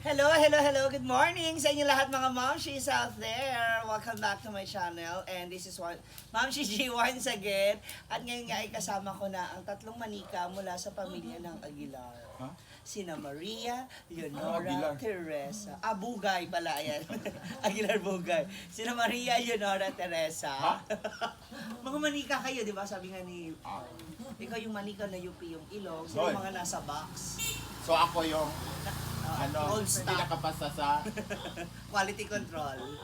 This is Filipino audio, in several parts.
Hello, hello, hello. Good morning sa inyo lahat mga momshies out there. Welcome back to my channel. And this is one, Momshi G once again. At ngayon nga ay kasama ko na ang tatlong manika mula sa pamilya ng Aguilar. Huh? Sina Maria, Aguilar? Leonora, Teresa. Bugay pala yan. Aguilar Bugay. Sina Maria, Leonora, Teresa. Mga manika kayo, di ba? Sabi nga ni... ikaw yung manika na UP yung ilong. Sila yung mga nasa box. So ako yung Old hindi stock. nakapasa sa Quality control.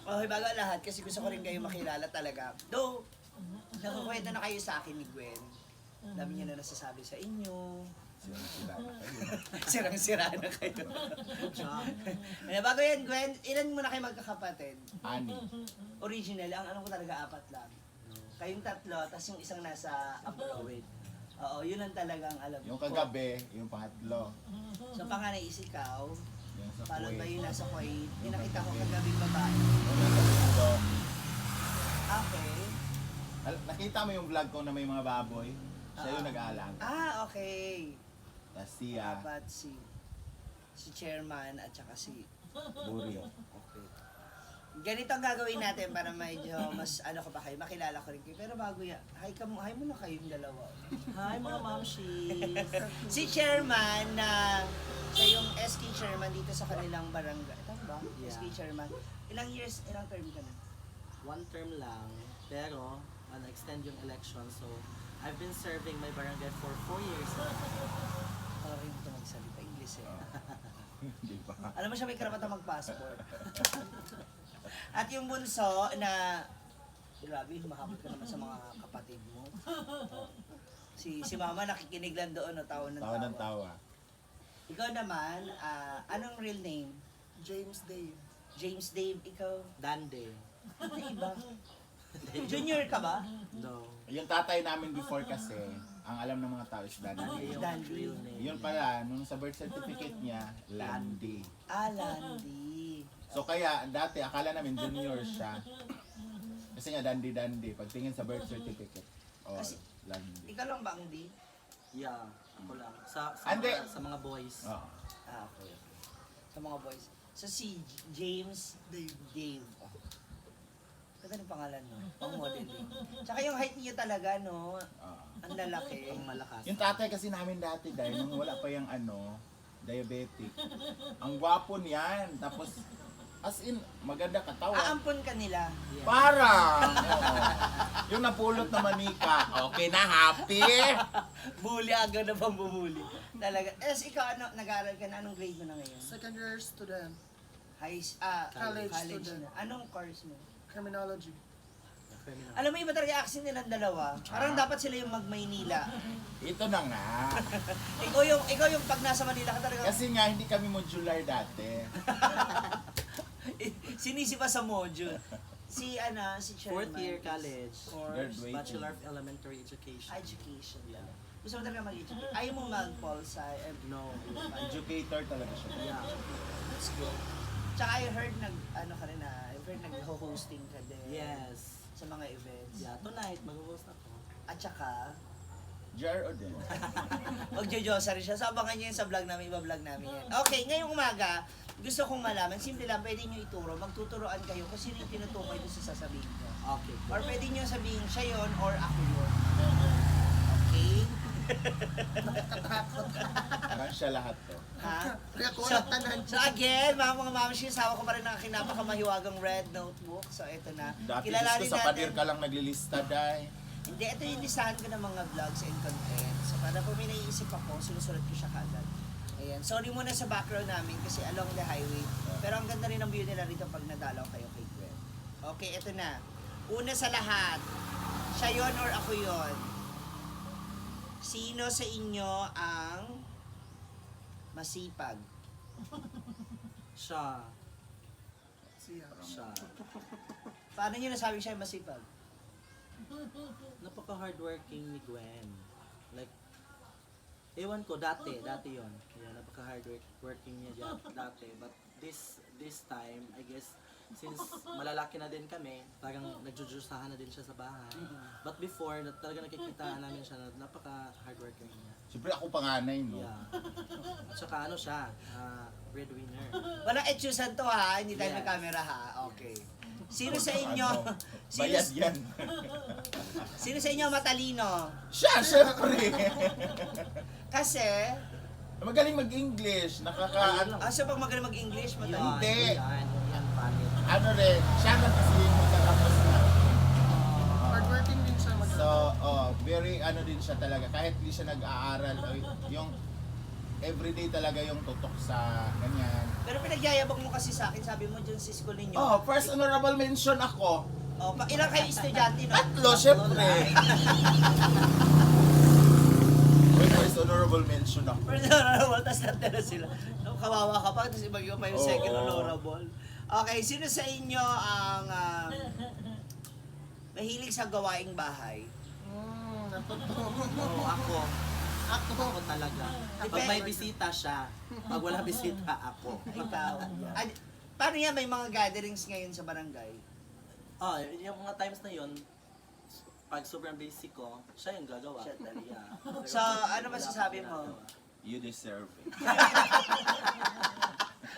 Okay, bago ang lahat, kasi gusto ko rin kayo makilala talaga. Though, nakukwento na kayo sa akin ni Gwen. Dami niya na nasasabi sa inyo. sira na kayo. Sirang-sira na kayo. Ano, bago yan, Gwen, ilan mo na kayo magkakapatid? Ani. Original, ang alam ko talaga apat lang. Kayong tatlo, tapos yung isang nasa abroad. Oo, yun ang talagang alam Yung ko. kagabi, yung pangatlo. So, panganay is ikaw. Yung sa Followed by Kuwait. yung nasa Kuwait. Yung nakita ko kagabing babae. Yung nasa Mundo. Okay. Nakita mo yung vlog ko na may mga baboy? Siya yung nag-aalang. Okay. Tapos siya, Dapat si chairman at saka si... Buri. Okay. Ganito ang gagawin natin para medyo mas ano ko ba kayo, makilala ko rin kayo. Pero bago yan, hi muna kayong dalawa. Hi mga mamshi! Si chairman na siya yung SK chairman dito sa kanilang barangay. Tama ba? Yeah. SK chairman. Ilang years, ilang term ka na? One term lang, pero extend yung election. So, I've been serving my barangay for 4 years now. Para rin ito magsalita English eh. Hindi pa. Alam mo siya may karapatan mag-passport. At yung bunso na grabe, humahapot ka naman sa mga kapatid mo. Si mama nakikinig lang doon, no, tawa ng Tawa ng tawa. Ikaw naman, anong real name? James Dave. James Dave, ikaw? Dande. Ano iba? Junior ka ba? No. Yung tatay namin before kasi, ang alam ng mga tao is Dandy. Yung Dande. real name. Yun pala, nung sa birth certificate niya, Landy. Landy. So kaya, dati akala namin junior siya. Kasi nga Dandy. Pagtingin sa birth certificate, Kasi- Landy. Ikaw lang ba ang D? Yeah, ako lang. Sa Ande. sa mga boys. Oo. Okay. Sa mga boys. So si James Dave. Oh. Ganda ng pangalan mo. Pang modeling. Tsaka yung height niya talaga, no? Oo. Ang lalaki. Ang malakas. Yung tatay kasi namin dati dahil nung wala pa yung diabetic. Ang gwapo niyan. Tapos, as in, maganda katawan. Aampon ka nila. Yeah. Parang! Oo. Yung napulot na manika. Okay na, happy! Bully agad na pang bumuli. Talaga. Ikaw, nag-aaral ka na? Anong grade mo na ngayon? Second year student. College student. na. Anong course mo? Criminology. Criminal. Alam mo, iba talaga accent nilang dalawa. Parang dapat sila yung mag-Maynila. Ito na nga. ikaw yung pag nasa Manila ka talaga. Kasi nga, hindi kami modular dati. Sinisi pa sa module. Si chairman. Fourth year college. Course. Graduate. Bachelor of Elementary Education. Education lang. Gusto mo talaga mag-educate. Ayaw mo mag-pulsa. No. Educator talaga siya. Yeah. Let's go. Tsaka I heard I've heard nag-hosting ka din. Yes. Sa mga events. Yeah, tonight mag-host ako. At saka, JRO din. magjojosa rin siya. So, abangan nyo yun sa vlog namin, iba-vlog namin yan. Okay, ngayong umaga, gusto kong malaman, simple lang, pwede nyo ituro, magtuturoan kayo kung sino yung tinutukoy doon sa sasabihin nyo. Okay. Or pwede nyo sabihin siya yun or ako yun. Okay? Parang siya lahat to. Ha? Kaya ko So, tanan. so again, mga mamshi, sawa ko pa rin ang aking napakamahiwagang red notebook. So, ito na. Dati Kilalanin gusto sa padir ka lang naglilista, day. Hindi, ito yung listahan ko ng mga vlogs and content. So, para po may naiisip ako, sinusulat ko siya kagad. Ayan. Sorry muna sa background namin kasi along the highway. Pero ang ganda rin ng view nila rito pag nadalaw kayo kay Gwen. Okay, ito na. Una sa lahat, siya yon or ako yon? Sino sa inyo ang masipag? Siya. Siya. Siya. Paano nyo nasabi siya yung masipag? Napaka-hardworking ni Gwen. Like, Ewan ko, dati yon. Yeah, napaka-hard working niya dati. But this time, I guess, since malalaki na din kami, parang nagjujusahan na din siya sa bahay. But before, talaga nakikita namin siya na napaka-hardworking niya. Siyempre ako panganay, no? Yeah. At saka ano siya, breadwinner. Walang etsyusan to ha, hindi tayo Yes. nag-camera ha. Okay. Sino sa inyo? Ano? Sino, Bayad yan. sino sa inyo matalino? Siya, syempre. Kasi, Magaling mag-English. so pag magaling mag-English, matalino. Hindi. Yan, palit. Ano rin, siya na kasi yung magkatapos na. Hardworking din siya. So, very ano din siya talaga. Kahit hindi siya nag-aaral, yung everyday talaga yung tutok sa ganyan. Pero pinagyayabang mo kasi sa akin, sabi mo dyan sa school ninyo. Oh, first honorable mention ako. Ilang kayo estudyante, no? Tatlo, syempre. First honorable mention ako. First honorable, tapos natala sila. No, kawawa ka pa, tapos ibagyo pa yung second Oo. honorable. Okay, sino sa inyo ang mahilig sa gawaing bahay? Natotoo. Oo, ako. Ako. Ako talaga. Pag may bisita siya, pag wala bisita, ako. Ikaw. Paano yan? May mga gatherings ngayon sa barangay? Oh, yung mga times na yun, pag sobrang busy ko, siya yung gagawa. Siya talaga. Yeah. So, ano masasabi mo? You deserve it.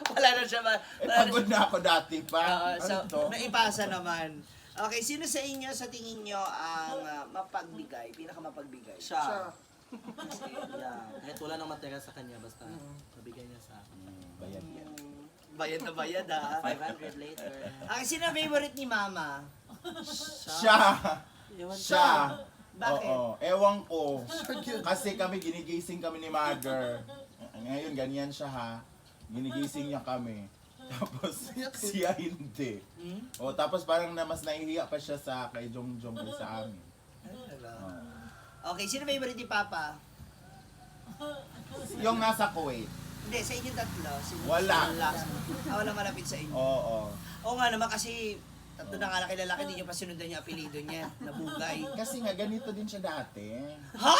Wala na siya ba? Pagod na ako dati pa. So, Ano to? naipasa naman. Okay, sino sa inyo, sa tingin nyo, ang mapagbigay, pinakamapagbigay? Siya. Kasi, Yeah. Kahit wala nang matera sa kanya, basta mabigay niya sa akin. Bayad yan. bayad na bayad ha. 500 later. Ang sino favorite ni Mama? Siya! Ewan ko. Siya! Bakit? Oo, ewan ko. Kasi kami, ginigising kami ni Mother. Ngayon, ganyan siya ha. Ginigising niya kami. Tapos, siya hindi. Hmm? O, tapos parang mas nahihiya pa siya sa kay Jongjong kaysa sa amin. Oo. Okay, sino favorite ni Papa? Yung nasa Kuwait. Hindi, sa inyo tatlo. Sino? Wala. Wala malapit sa inyo. Oo. Oo nga naman kasi tatlo na nga lalaki, hindi nyo pa sinundan yung apelido niya. Nabugay. Kasi nga, ganito din siya dati. Ha?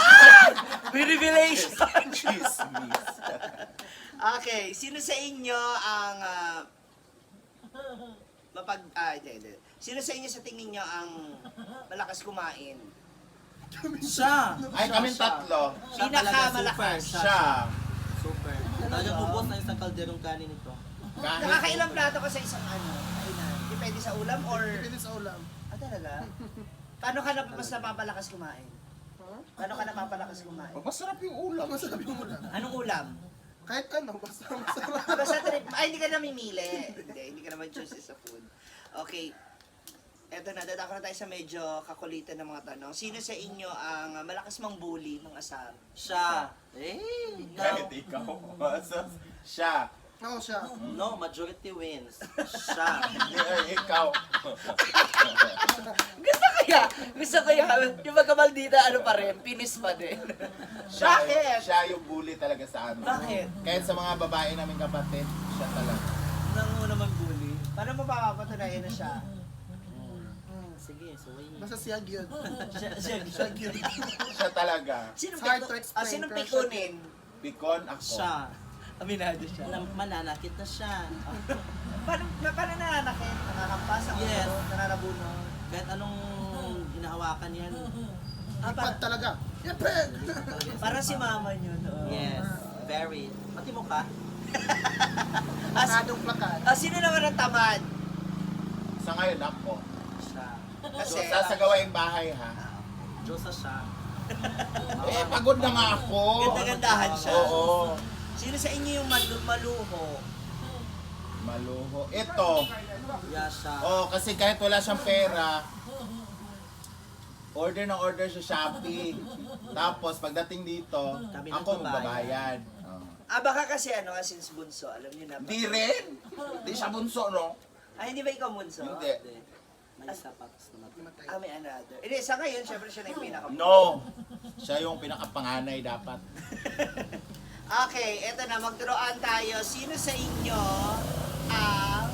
May revelation! Chismis. Okay, sino sa inyo ang hindi. Sino sa inyo sa tingin nyo ang malakas kumain? Siya! Ay, kaming tatlo. Siya talaga, Pinakamalakas. super. Siya. Super. Talaga bubos na isang kalderong kanin ito. Nakakailang plato ka sa isang kainan? Depende sa ulam or... Depende sa ulam. Talaga? Paano ka mas napapalakas kumain? Huh? Paano ka napapalakas kumain? Masarap yung ulam. Masarap yung ulam. Anong ulam? Kahit ano, basta masarap. Basta trip, hindi ka namimili. Hindi ka naman choose sa food. Okay. Eto na, dadako na tayo sa medyo kakulitan ng mga tanong. Sino sa inyo ang malakas mang bully ng asar? Siya. Kahit ikaw. Siya. Ako siya. No, majority wins. Siya. Ikaw. Gusto kaya, yung magkamaldita, ano pa rin, pinis pa din. Bakit? Siya yung bully talaga sa amin. Bakit? Kahit sa mga babae naming kapatid, siya talaga. Nanguna mag-bully. Paano mo papapatunayan na siya? Sige, suwayin niyo. Basta siya yun. Siya Yun. Siya talaga. Sinong It's hard to explain, sinong pero pikunin? Pikon ako. Siya. Aminado siya. Mananakit na siya. Paano nananakit? Nakakampas ang Yes. ulo, nananabuno. Kahit anong hinahawakan yan. Ipad talaga. Ipad! Parang si mama niyo. No? Yes. Very. Pati mo ka? Nakadong plakan. Sino naman ang tamad? Sa ngayon ako. Siya. Kasi, So, sa gawaing bahay ha. Diyosa siya. Pagod na nga ako. ganda-gandahan siya. Oo. Sino sa inyo yung maluho? Maluho. Ito. Yeah, siya. Oh, kasi kahit wala siyang pera, order ng order sa Shopee. Tapos pagdating dito, Kami ako nagbabayad. magbabayad. Oh. Baka kasi since bunso, alam niyo na. Di rin. Di siya bunso, no? Hindi ba ikaw bunso? Hindi. Hindi. May isa pa tapos namatay. May another. Hindi, sa ngayon, syempre siya na yung pinaka. No. Siya yung pinakapanganay dapat. Okay, eto na, magturoan tayo. Sino sa inyo ang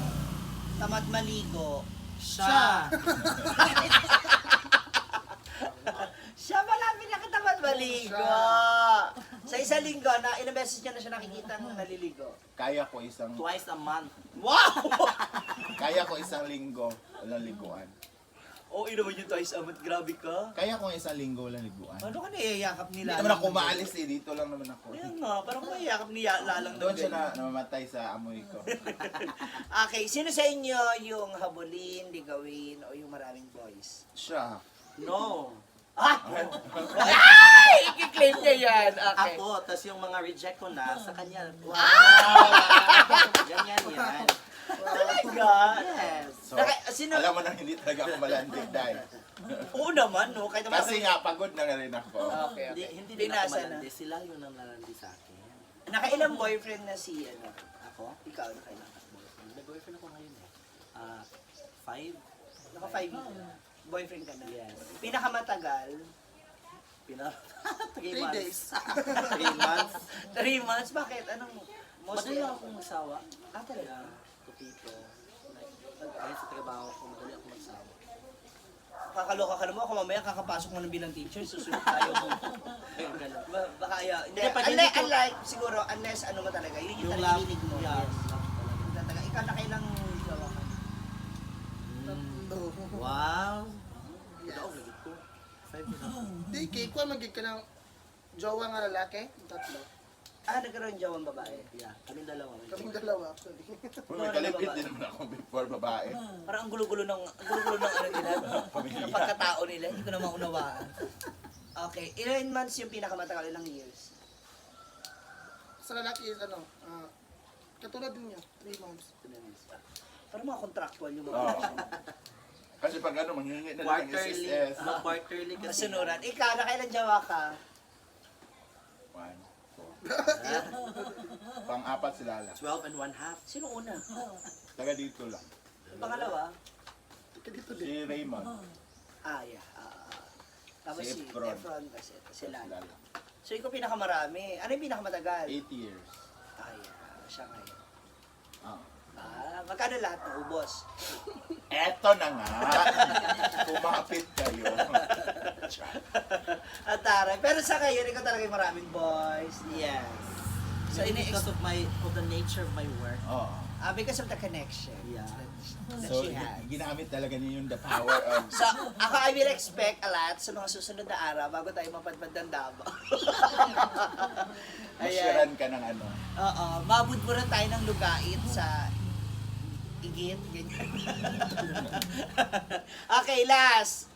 tamad maligo? Siya. Siya pala pinakatamad maligo. Sa isang linggo, ilang beses niya na siya nakikita ng naliligo? Kaya ko isang Twice a month. Wow! kaya ko isang linggo walang liguan. Oo, naman yung twice a month. Grabe ka. Kaya ko isang linggo walang liguan. Ano ka niyayakap Hindi nila? naman ako maalis eh, dito lang naman ako. Kaya nga, parang niyayakap niya lalang Doon siya ganyan. namamatay sa amoy ko. Okay, sino sa inyo yung habulin, ligawin, o yung maraming boys? Siya. No. Ah! Ay! I-claim niya yan. Okay. Ako, tas yung mga reject ko na, sa kanya. Wow! Ganyan yan. Talaga? Yes. So, Sino? alam mo na hindi talaga ako malandig dahil. Oo naman, no? Kahit naman. Kasi nga, pagod na nga rin ako. Okay, Hindi, okay. hindi din ako Pinasa na. malandi. Sila yung namalandi sa akin. Nakailang boyfriend na si, ano? Ako? Ikaw, nakailang? Nag-boyfriend ako ngayon eh. 5? Naka 5 boyfriend ka na? Yes. Pinakamatagal? Pina... 3 days. 3 months. 3 months? Bakit? Anong Madali lang akong magsawa. Ah, talaga? Kaya, kupito. Kahit sa trabaho ko, madali ako magsawa. Kakaloka ka naman ako mamaya kakapasok mo ng bilang teacher, susunod tayo mo. Kaya ganun. Baka hindi. Hindi, pag hindi ko- Unlike, siguro, unless ano mo talaga, yun yung Yung talaga love, hilig mo. yeah, love talaga. Talaga, ikaw na kailang gawa ka. Wow! Ito ako, nagit ko. 5 na. Di, kay ko magig ka ng jowa nga lalaki. Tatlo. Ah, nagkaroon jawang babae. Yeah, kaming dalawa. Kaming dalawa actually. Uy, may kalipit din naman ako before babae. Parang ang gulo-gulo ng ano nila, Pamilya. ng pagkatao nila, hindi ko na maunawaan. Okay, ilan months yung pinakamatagal, ilang years? Sa lalaki is ano, katulad din niya, 3 months. Parang mga contractual yung Oo. mga Kasi pag ano, manghingi na lang ng Quarterly. SSS. Quarterly kasi. kasunuran. Ikaw, nakailan jawa ka? 1, 2. Pang-apat si Lala. 12 and 1/2. Sino una? Taga dito lang. Yung pangalawa? Ka dito din. Si Raymond. Ah, yeah. Tapos Si si Efron. Efron kasi, Si sila. Lala. So, ikaw pinakamarami. Ano yung pinakamatagal? 8 years. Ah, yeah. Siya ngayon. Ah. Ah, magkano lahat ng ubos? Eto na nga. Kumapit kayo. At taray. Pero sa ngayon, ikaw talaga yung maraming boys. Yes. So, So, because of the nature of my work. Oo. because of the connection Yeah. that So, she has. ginamit talaga niyo yung the power of... So, ako I will expect a lot sa mga susunod na araw bago tayo mapadpad ng Davao. Masyaran ka ng ano. Oo, mabudburan tayo ng lugait sa igit, ganyan. Okay, last.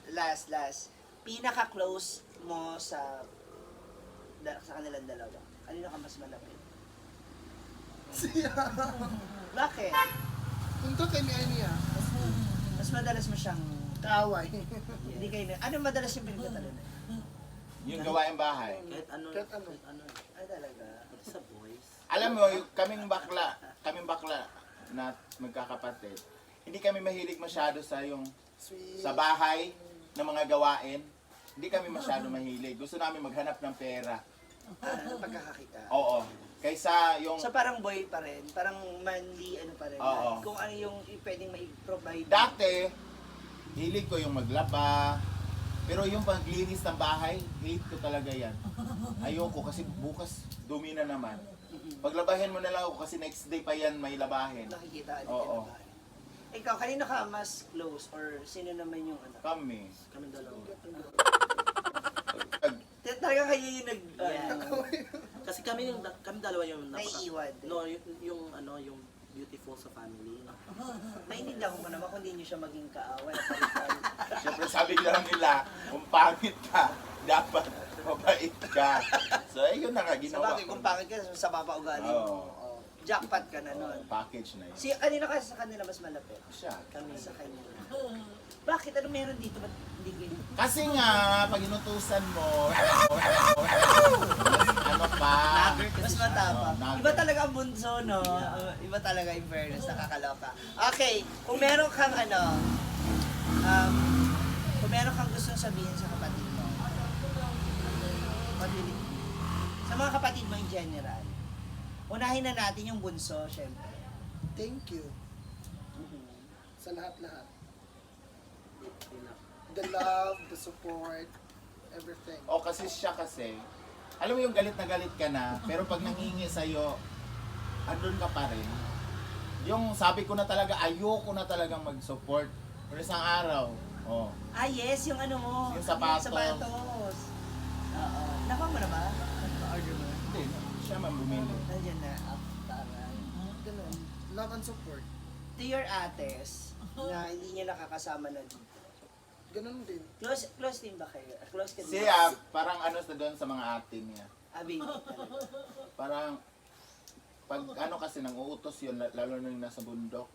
Pinaka-close mo sa kanilang dalawa. Kanino ka mas malapit? Siya. Bakit? Punta kay Miania. Mas madalas mo siyang... Kaaway. Hindi kayo na... Ano madalas yung pinagkatalunan? Yung gawaing bahay. Kahit ano. Kahit ano. Ay, talaga. Pati sa boys. Alam mo, yung kaming bakla na magkakapatid, hindi kami mahilig masyado sa yung Sweet. sa bahay ng mga gawain. Hindi kami masyado mahilig. Gusto namin maghanap ng pera. Pagkakakita. Oo. Kaysa yung... So parang boy pa rin, parang manly ano pa rin. Oo. Kung ano yung pwedeng mai-provide. Dati, hilig ko yung maglaba. Pero yung paglinis ng bahay, hate ko talaga yan. Ayoko kasi bukas dumi na naman. Paglabahin mo na lang ako kasi next day pa yan may labahin. Nakikita Oo. Ikaw, kanino ka mas close or sino naman yung ano? Kami. Kaming dalawa. Pag, Talaga kayo yung nag... Yeah. ano, Kasi kami dalawa yung Naiiwan din. No, yung beautiful sa family. Naiintindihan ko naman kung hindi nyo siya maging kaaway. Siyempre sabi lang nila, kung pangit ka, dapat mabait ka. So ayun na nga, Sa ginawa bagay, ko. kung pangit ka, sa papa ugali mo. Oo. Oo. Jackpot ka na nun. Package na yun. Kanino ka sa kanila mas malapit? Siya. Kami sa kanya. Bakit? Ano meron dito? Ba't hindi kayo? Kasi nga, pag inutusan mo, ano pa? Nagger kasi Mas siya. matapang. Oo, Iba talaga ang bunso, no? Iba talaga in fairness, nakakaloka. Okay, kung meron kang kung meron kang gustong sabihin sa kapatid mo, sa mga kapatid mo in general, unahin na natin yung bunso, syempre. Thank you. Sa lahat-lahat. The love, the support, everything. O kasi siya kasi, alam mo yung galit na galit ka na, pero pag nangingi sa'yo, andun ka pa rin. Yung sabi ko na talaga, ayoko na talagang mag-support. Pero isang araw, oh, Ah, yes, yung ano mo. Yung sapatos. Yung sapatos. Oo. Nakuha mo na ba? Order mo na? hindi, siya man bumili. Nandiyan na. Taray. Ganun. Love and support. To your ates, na hindi niya nakakasama na dito. Ganun din. Close din ba kayo? Close ka din? Siya, parang ano sa doon sa mga ate niya. Abi, talaga. Parang, pag ano kasi nang uutos yun, lalo na yung nasa bundok,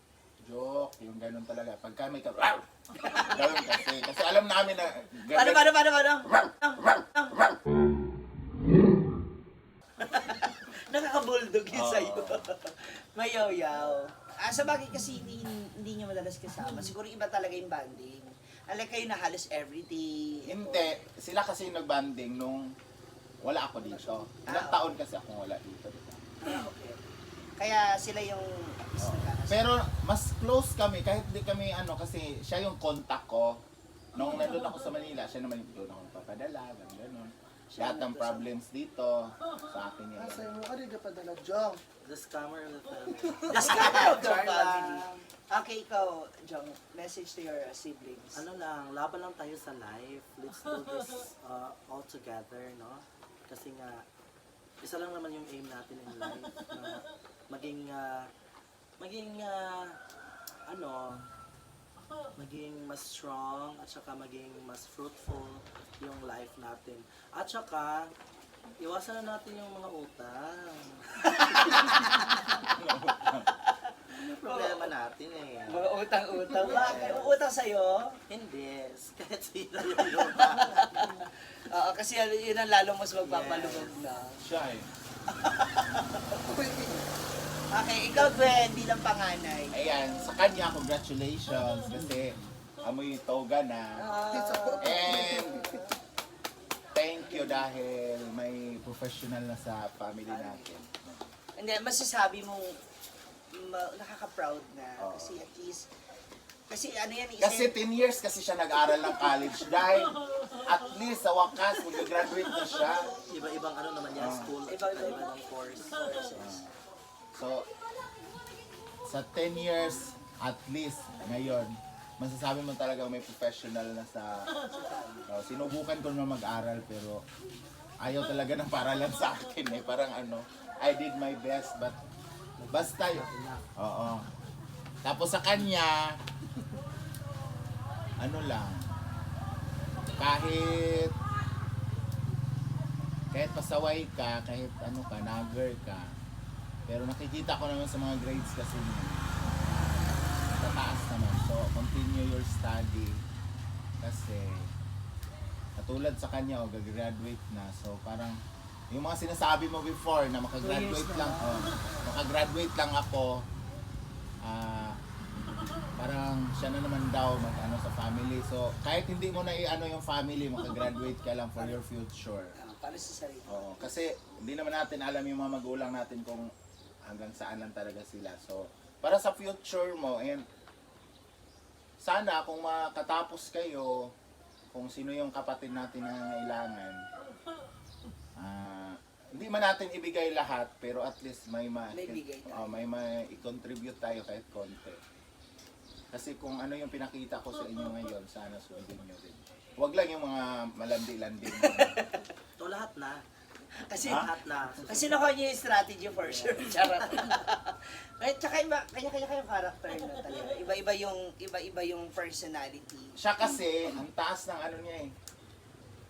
joke, yung ganun talaga. Pagka may ka, ganun kasi. Kasi alam namin na, Paano? Nakaka-bulldog yun Oo. sa'yo. Mayaw-yaw. Sa bagay kasi hindi niya madalas kasama. Siguro iba talaga yung banding. Alay kayo na halos everyday. hindi, sila kasi yung nagbanding nung wala ako dito. Ilang taon kasi akong wala dito. Diba? Okay. Kaya sila yung is nagkakasama. Pero mas close kami, kahit di kami ano, kasi siya yung contact ko. Nung nandun ako sa Manila, siya naman yung doon ako papadala, gano'n. Lahat ng problems dito, sa akin yun. Asa mo, ano ka padala, Jong? The scammer of the family. Just kind of Char family. lang. Okay, ikaw, Jong, message to your siblings. Ano lang, laban lang tayo sa life. Let's do this all together, no? Kasi nga, isa lang naman yung aim natin in life na maging mas strong at saka maging mas fruitful yung life natin. At saka, iwasan na natin yung mga utang. Ano yung problema natin eh? Mga utang-utang. Bakit? Utang sa'yo? Hindi. Kahit sino yung utang. Oo, kasi yun ang lalo mas magpapalubog na. Siya eh. Okay, ikaw Gwen, bilang panganay. Ayan, sa kanya, congratulations. Kasi amoy toga na. And thank you dahil may professional na sa family natin. Hindi, masasabi mong nakaka-proud na. Oo. Kasi at least, kasi ano yan, Kasi 10 years kasi siya nag-aral ng college dahil at least sa wakas mag-graduate na siya. Iba-ibang ano naman yan, school. Iba-ibang course. So, sa 10 years at least ngayon, masasabi mo talaga may professional na sa sinubukan ko na mag-aral pero ayaw talaga ng paralan sa akin eh. Parang ano, I did my best but basta yun. Oo. Tapos sa kanya, ano lang, kahit pasaway ka, kahit ano ka, nagger ka, pero nakikita ko naman sa mga grades kasi niya, tataas naman. So, continue your study kasi katulad sa kanya, gagraduate na. So, parang yung mga sinasabi mo before na makagraduate lang, makagraduate lang ako, parang siya na naman daw mag-ano sa family. So, kahit hindi mo na i-ano yung family, makagraduate ka lang for your future. para sa sarili. Oo, kasi hindi naman natin alam yung mga magulang natin kung hanggang saan lang talaga sila. So, para sa future mo, and sana kung makatapos kayo, kung sino yung kapatid natin na nangailangan, hindi man natin ibigay lahat, pero at least may bigay tayo. may i-contribute tayo kahit konti. Kasi kung ano yung pinakita ko sa inyo ngayon, sana sundin nyo rin. Huwag lang yung mga malandi-landi. So lahat na. Kasi, Lahat na. kasi nakuha niyo yung strategy for sure. Charot. Ay, tsaka iba, kanya-kanya kayong character na talaga. Iba-iba yung personality. Siya kasi, ang taas ng ano niya eh.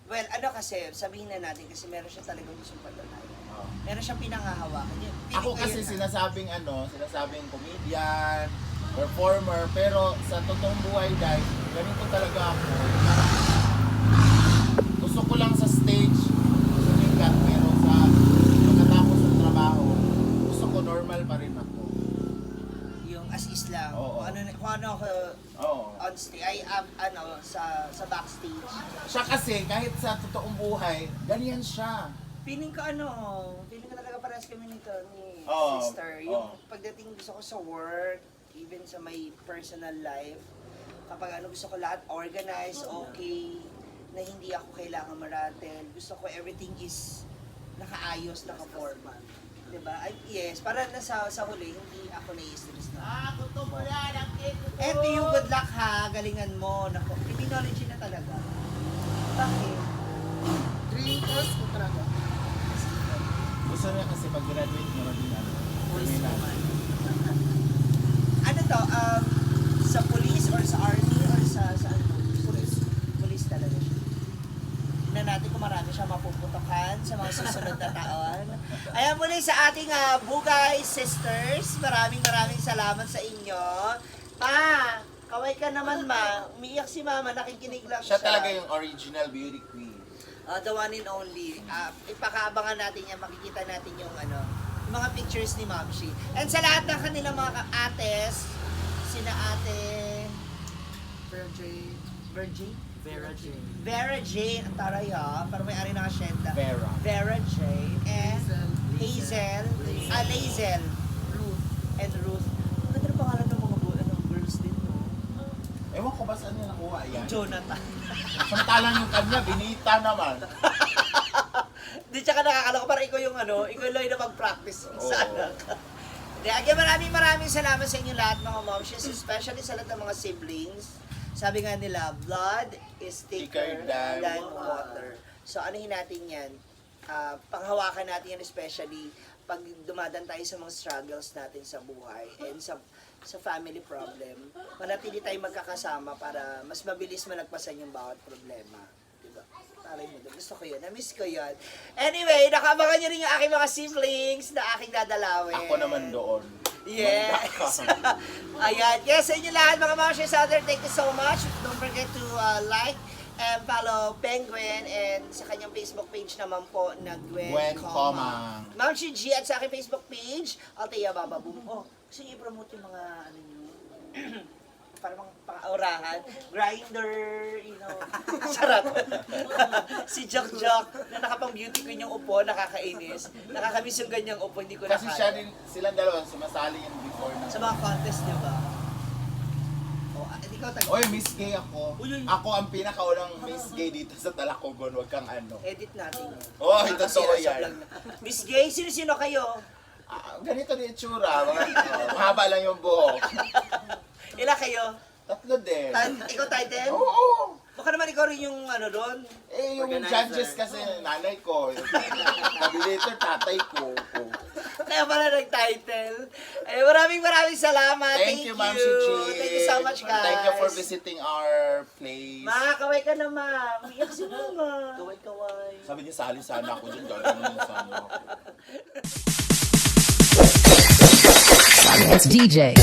Well, ano kasi, sabihin na natin kasi meron siya talagang gustong patunayan. Oo. Meron siyang pinangahawakan. Ako kasi sinasabing comedian, performer, pero sa totoong buhay dahil ganito talaga ako. Gusto ko lang sa stage sumikat, pero sa pagkatapos ng trabaho, gusto ko normal pa rin ako. Yung as is lang. Oo. Kung ano ako Oo. on stage, sa backstage. Siya kasi kahit sa totoong buhay, ganyan siya. Feeling ko talaga parehas kami nito ni Oo. sister. Yung Oo. pagdating gusto ko sa work, even sa my personal life, kapag gusto ko lahat organized, okay, na hindi ako kailangan maratel. Gusto ko everything is nakaayos, naka-forma. Diba? Ay, yes, para sa huli, hindi ako nai-stress na. Gusto mo yan, ang cake ko. And to you, good luck ha, galingan mo. Naku, criminology na talaga. Bakit? 3 years ko talaga. Gusto niya kasi pag-graduate niya maging ano. criminal. Ano to, sa police or sa army or sa ano? Police. Police talaga siya. Tignan natin kung marami siya mapuputokan sa mga susunod na taon. Ayan muli sa ating Bugay Sisters. Maraming salamat sa inyo. Ma, kaway ka naman ma. Umiiyak si mama, nakikinig lang siya. Siya talaga yung original beauty queen. The one and only. Ipakaabangan natin yan, makikita natin yung yung mga pictures ni Mamshi. And sa lahat ng kanilang mga ates, sina ate Virgin. Virgin? Vera Jane. Vera Jane, ang taray ha, para may ari ng asyenda. Vera. Vera Jane and Hazel. Hazel, Lazel, Ruth. and Ruth. Ang ganda ng pangalan ng mga girls din, no? Ewan ko ba saan niya nakuha yan? Jonathan. Samantalang yung kanya, binita naman. Di tsaka nakakaloko, parang ikaw yung ikaw lang yung mag-practice sa Oo. anak. Di, again, maraming salamat sa inyo lahat mga momshies, especially sa lahat ng mga siblings. Sabi nga nila, blood is thicker Thicker than than water. So anuhin natin yan, panghawakan natin yan especially pag dumadaan tayo sa mga struggles natin sa buhay and sa family problem, manatili tayo magkakasama para mas mabilis malagpasan yung bawat problema. Diba? Taray mo doon. Gusto ko yun. Na-miss ko yun. Anyway, nakabangan nyo rin yung aking mga siblings na aking dadalawin. Ako naman doon. Yes. Ayan. Yes, sa inyo lahat mga momshies out there, thank you so much. Don't forget to like and follow Penguin and sa kanyang Facebook page naman po na Gwen Gwen Comang. Comang. Mamshi G at sa aking Facebook page, Althea Bababoom. Oh, gusto niyo i-promote yung mga nyo, parang pang-aurahan, grinder, sarap. Si Jok na nakapang beauty queen yung upo, nakakainis. Nakakamiss yung ganyang upo, hindi ko Kasi nakaya. siya din, silang dalawa sumasali yan before na. Sa mga contest, di ba? Oh, ikaw tayo. Oy, Miss Gay ako. Uy, uy. Ako ang pinakaunang Miss Gay dito sa Talacogon, wag kang ano. Edit natin yun. Oh, ito Nakasira to sa yan. vlog na. Miss Gay, sino-sino kayo? Ganito din itsura. Mahaba lang yung buhok. Ilan kayo? Tatlo din. Ikaw title? Oo. Baka naman ikaw rin yung doon. Eh, yung Organizer. judges kasi nanay ko. Yung tabulator, tatay ko. Kaya pala nag-title. Ay, maraming salamat. Thank you, Ma'am Shichi. Thank you so much, guys. Thank you for visiting our place. Makakaway ka na, ma'am. Iyak si mama. Kaway-kaway. Sabi niya, sali sana ako dyan. Gagawin niya sana ako. It's DJ.